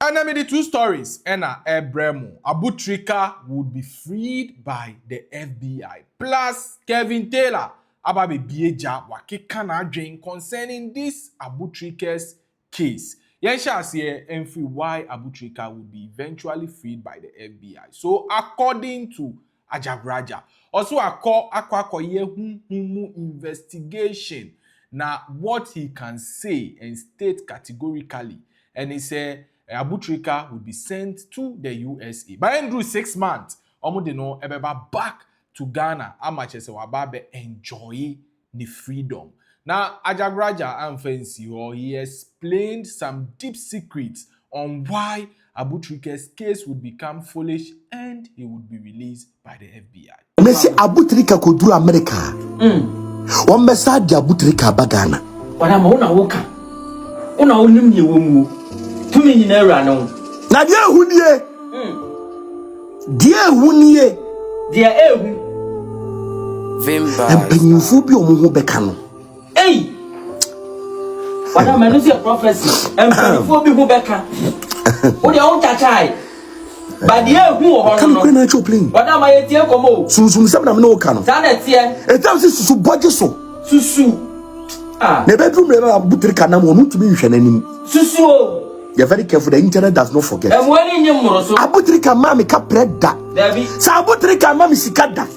And I mean the two stories, Ena Ebremo, Abu Trica would be freed by the FBI. Plus, Kevin Taylor, Ababe Bieja, Wakikana Jane concerning this Abu Trica's case. Yensha say free why Abu Trica would be eventually freed by the FBI. So, according to Ajagurajah, also akwa investigation. Now, what he can say and state categorically, and he said Abu Trica would be sent to the USA. By Andrew 6 months, omo no ebeba back to Ghana. Amachese wababe enjoy the freedom. Now, Ajagurajah Amfensi, he explained some deep secrets on why Abu Trica's case would become foolish and he would be released by the FBI. Messi Abu Trica could do America. One message Abu Trica bagana. What am I woka? Una unim ye womu. To me in era no. Na dia hunye. Dia hunye. Dia ehu. Vimba. Empenyinfo bi omo ho beka no. Hey. What am I losing prophecy? Empenyinfo bi ho beka. Wo de on tachai. But the ehu ho no. Come na cho plane. What am I tie komo? Susu nsem na me no ka no. Sa na tie. Etam se susu boje so. Susu. Ah. Na bedroom le Abu Trica na mo ntumi nhwe nanim. Susu o. You're very careful. The internet does not forget. Abu Trica mami ka preda. Sa Abu Trica mami sikada.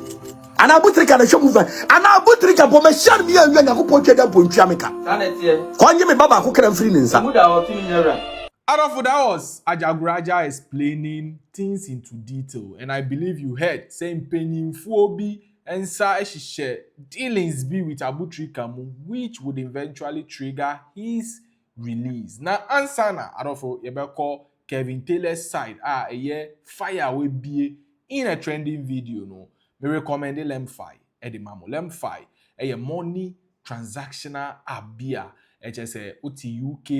Ana Abu Trica na show move. Ana Abu Trica bo me share mi ya na ko poche da bo ntwa meka. Ko nye me baba ko kra free ninsa. That was Ajagurajah explaining things into detail, and I believe you heard saying pennyfo bi and share dealings be with Abu Trica, which would eventually trigger his release. Now, answer Adolfo Yebeko Kevin Taylor's side a year fire will be in a trending video. No, me recommend Lemfi Edimamo Lemfi a money transactional abia. HSA UT UK,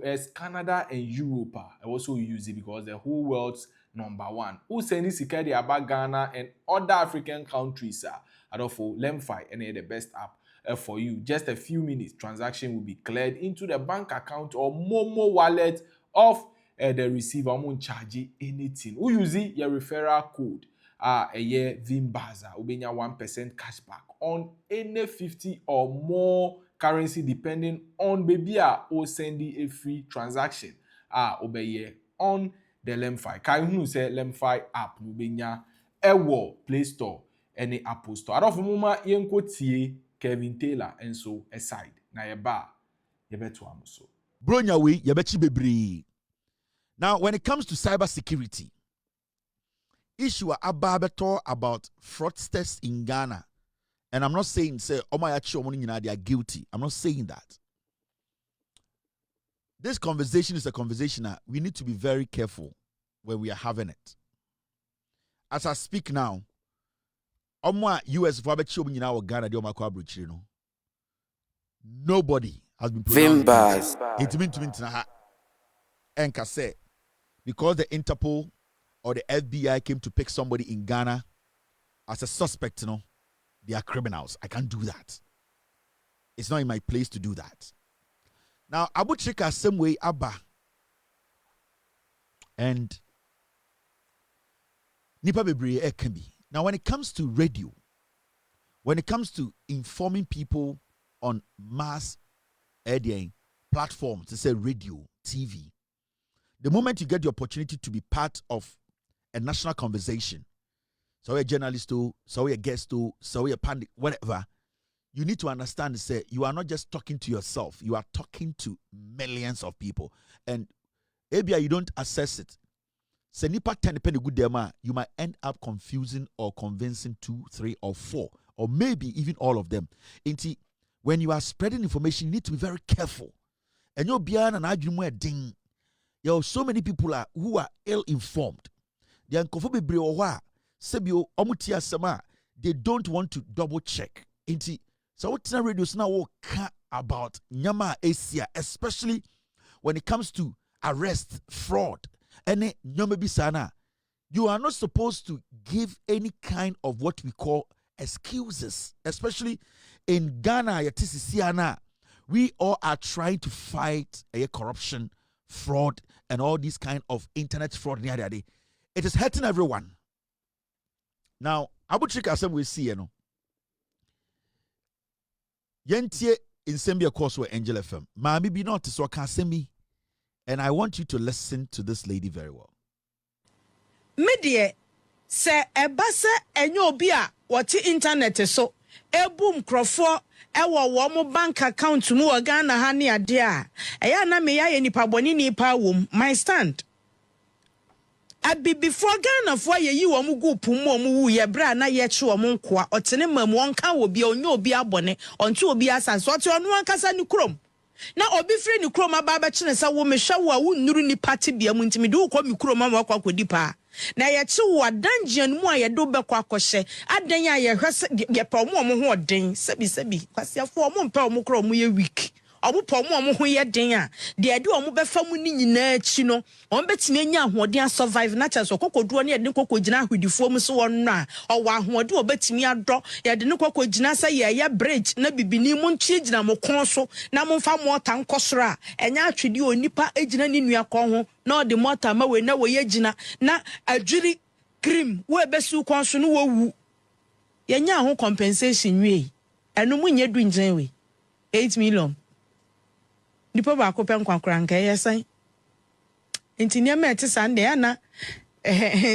US, Canada, and Europe. I also use it because the whole world's #1. Who send this security about Ghana and other African countries? Adolfo Lemfi and the best app. For you, just a few minutes, transaction will be cleared into the bank account or Momo wallet of the receiver. Won't charge anything. Who use it? Your referral code. A year Vimbaza. Ubenya 1% cashback on any 50 or more currency depending on baby or sending a free transaction. Obeye on the Lemfi. Kai who say Lemfi app ubenya ewo Play Store any Apple Store. Adolfo muma yenko tie Kevin Taylor and so aside. Na yeba yebeto amuso. Bronya we yebechi bebre. Now when it comes to cybersecurity, issue ababeto about fraudsters in Ghana. And I'm not saying say they are guilty. I'm not saying that. This conversation is a conversation that we need to be very careful when we are having it. As I speak now, US nobody has been pronounced. It means because the Interpol or the FBI came to pick somebody in Ghana as a suspect, you know, they are criminals. I can't do that. It's not in my place to do that. Now, Abu Trica, same way, Abba. And Nipa Bebre can be. Now, when it comes to radio, when it comes to informing people on mass platforms, to say radio, TV, the moment you get the opportunity to be part of a national conversation, so you're a journalist, so you're a guest, so you're a pandit, whatever, you need to understand, say, you are not just talking to yourself, you are talking to millions of people. And maybe you don't assess it. Say nipa 10 penny good dema, you might end up confusing or convincing 2, 3, or 4, or maybe even all of them. Inti, when you are spreading information, you need to be very careful. And you're beyond an argument ding. There are so many people who are ill-informed. They are sebio omutia sama, they don't want to double check. Inti, so what's the radio now about nyama Asia, especially when it comes to arrest, fraud. And you are not supposed to give any kind of what we call excuses, especially in Ghana. We all are trying to fight corruption, fraud and all these kind of internet fraud. It is hurting everyone. Now, Abu Trica said we see, Yentie in Sembia course with Angel FM. Mami be not so can send me. And I want you to listen to this lady very well. Media se ebase enyo obi a wote internet so ebum krofo ewo wo mo bank account mu wo Ghana ha ne ade a eya na me ya ye nipa boni nipa wom my stand abi before Ghana fo ye yi wo mo group mu mo wu ye bra na ye che wo mo nkoa otene mam wonka wo bia onyo obi abone onto obi asanso ote onu ankasa ni krom na obi free ni krom aba ba chene sa wo mehwa wo a wo nnuru ni party bia mu ntimi de wo kwa mi krom ma wo kwa kodi pa na ye che wo danjian mu a ye do be kwa akɔhye adan a ye hwese ye pa mo ho ɔden sebi kwasiafo mo mpa mo krom ye weak omo po mo ho ye den a de ade omo be fa mu ni nyina achi no omo betimi anya ahoɔden survive na kyerɛ so kokoduo ne de kokogina ahudifo mu so won no a ɔwɔ ahoɔden obetimi adɔ ye de ne kokogina sa ye bridge na bibini mu nchi gina mo kon so na mo fa mo ta nkɔsoro a enya atwede onipa egina ne nua kɔn ho na ɔde mota ma we na wo ye gina na adwiri cream wo ebesu kon so no wo wu ye nya ho compensation wi enu mu nye du ngyen we 8 million nipa ba ko pen kwankran nka yesan entinia ma ete sande ana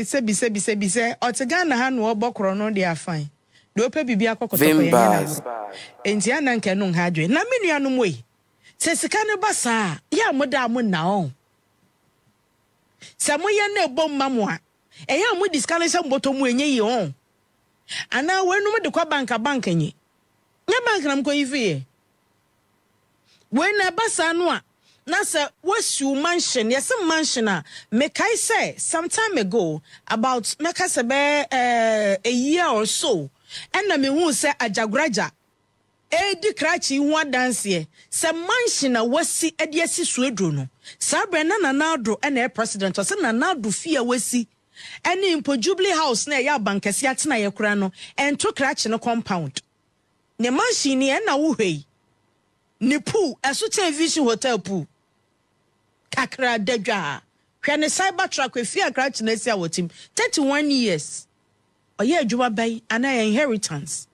sebi se otegana ha no obokro no de afan de opa bibia kokoto ko ye na entia na nka no ha dwe na menua no moyi se sika ne basa ya moda mo na on se mo ye na ebom mamo a eya mo discount se mboto mu enye yi on ana wenu mo de kwa bank nyi nya bank na mko yifi when a basanwa na se wasu mansion yes mansion a mekai say some time ago about meka se be a year or so and na me hu say Ajagurajah di krachi hu adanse se mansion a wasi edi asi suedro no sabre na nanado na president o se nanado fia wasi any impo Jubilee house na ya bankasi atena ye kura no ento krachi no compound ne mansion ni na wo hwei ni pool eso television hotel pool kakra dadwa hwe ne Cybercrime fi akrachi na sia wotim 31 years oye adwuma bai ana inheritance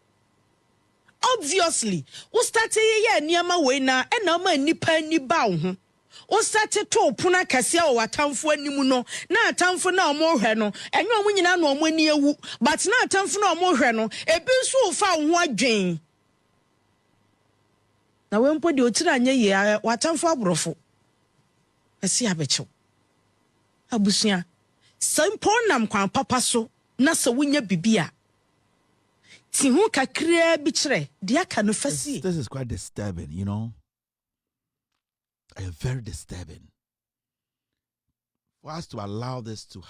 obviously we start ye niama we na na ma nipa ni ba wo ho we start to puna kase a watamfo animu no na atamfo na omo hwe no enyo omo nyina na omo ani ewu but na atamfo na omo hwe no ebi nso fa wo ho adwen na wempo de otira anya ye watamfo abrofo esi abecho abusua sampo nam kwan papa so na se wonya bibia ti hu kakra bi kire de aka no fasi. This is quite disturbing, you know. Very disturbing for us to allow this to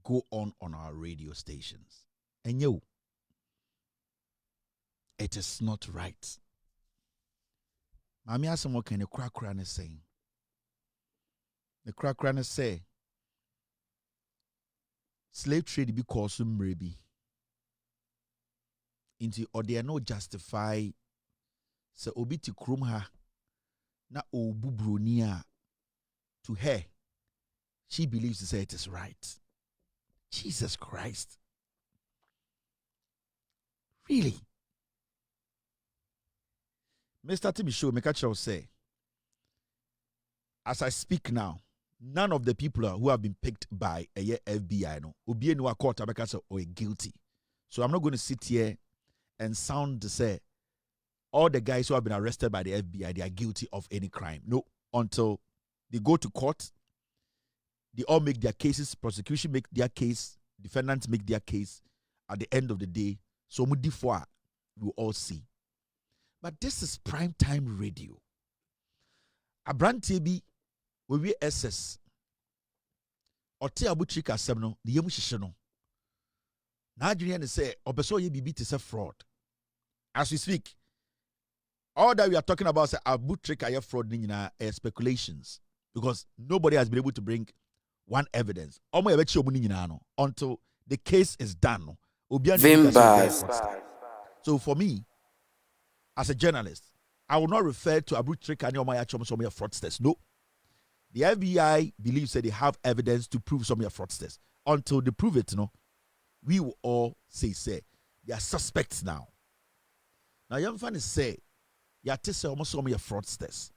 go on our radio stations. And it is not right. Mami asem what can the crack is saying? The crack is say slave trade be cause maybe into or they are not justify so obi ti krum ha na obu bronia to her. She believes to say it is right. Jesus Christ. Really? Mr. Timmy Show, make a say, as I speak now, none of the people who have been picked by a FBI no obi no court abeka or guilty. So I'm not going to sit here and sound to say all the guys who have been arrested by the FBI, they are guilty of any crime. No, until they go to court, they all make their cases, prosecution make their case, defendants make their case. At the end of the day, so we'll all see. But this is prime time radio. Abran TB, we SS. Ote Abu Trica semno, the yemu shisheno. Na junior say, obeso ye bibi to say fraud. As we speak, all that we are talking about say Abu Trica fraud nina speculations because nobody has been able to bring one evidence. Until the case is done. So for me, as a journalist, I will not refer to Abu Trica and my fraudsters. No. The FBI believes that they have evidence to prove some of your fraudsters. Until they prove it, we will all say they are suspects now. Now, young fan is say, you say almost some of your fraudsters.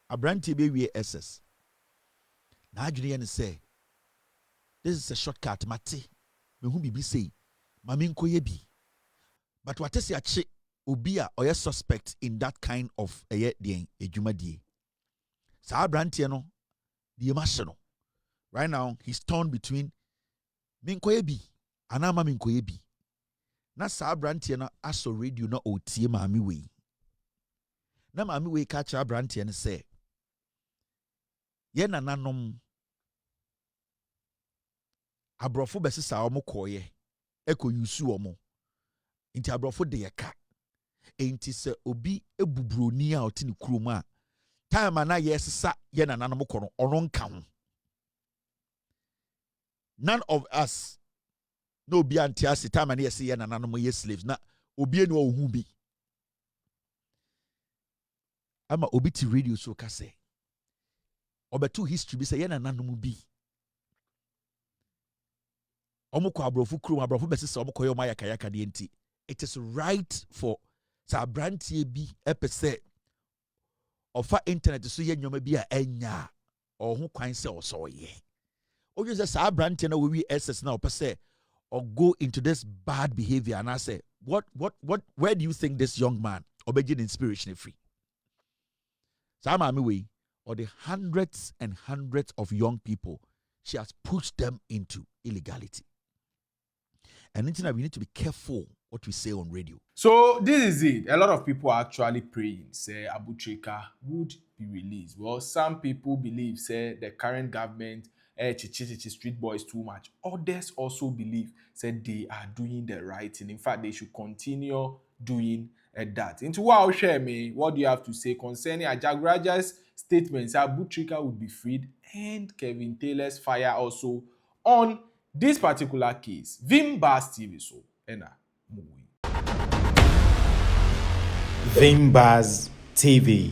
A brand TB SS. Now, you say, this is a shortcut, Mate. Me who be say, Mamin Koyebi. But what is your chick? Ubia or a suspect in that kind of a juma die. Sa brantiano, the emotional. Right now, he's torn between Minkoyebi and Ama Minkoyebi. Na sa brantiano aso radio na otie mami we. Na mami we catch a brantiano say. Ye nananom abrofo besisa omo koye. Eko yusu omo. Inti abrofo de yeka. Enti se obi ebubroni a oti ne kurom a time na yesesa ye nananom kono ono nka ho. None of us no obi antiase time na yesi ye nananom ye slaves na obi enu ohu bi. Ama obi ti radio so ka say obeto history bi say ye nananom bi. Omo ko abrofo kurom abrofo besesa omo koye omo yakayaka de enti. It is right for Sabrantie bi epese ofa internet so ye nyoma bi a enya or ho kwan se oso ye. O you say Sabrantie na we SS na opese or go into this bad behavior and I say what where do you think this young man obegin inspiration free? Sama me we or the hundreds and hundreds of young people she has pushed them into illegality. And we need to be careful what we say on radio. So this is it. A lot of people are actually praying, say Abu Trica would be released. Well, some people believe, say the current government, street boys too much. Others also believe, say they are doing the right thing. In fact, they should continue doing that. Into what I'll share me, what do you have to say concerning Ajagurajah's statements? Abu Trica would be freed and Kevin Taylor's fire also on this particular case. Vim Bars TV so ena movie. Vimbaz TV.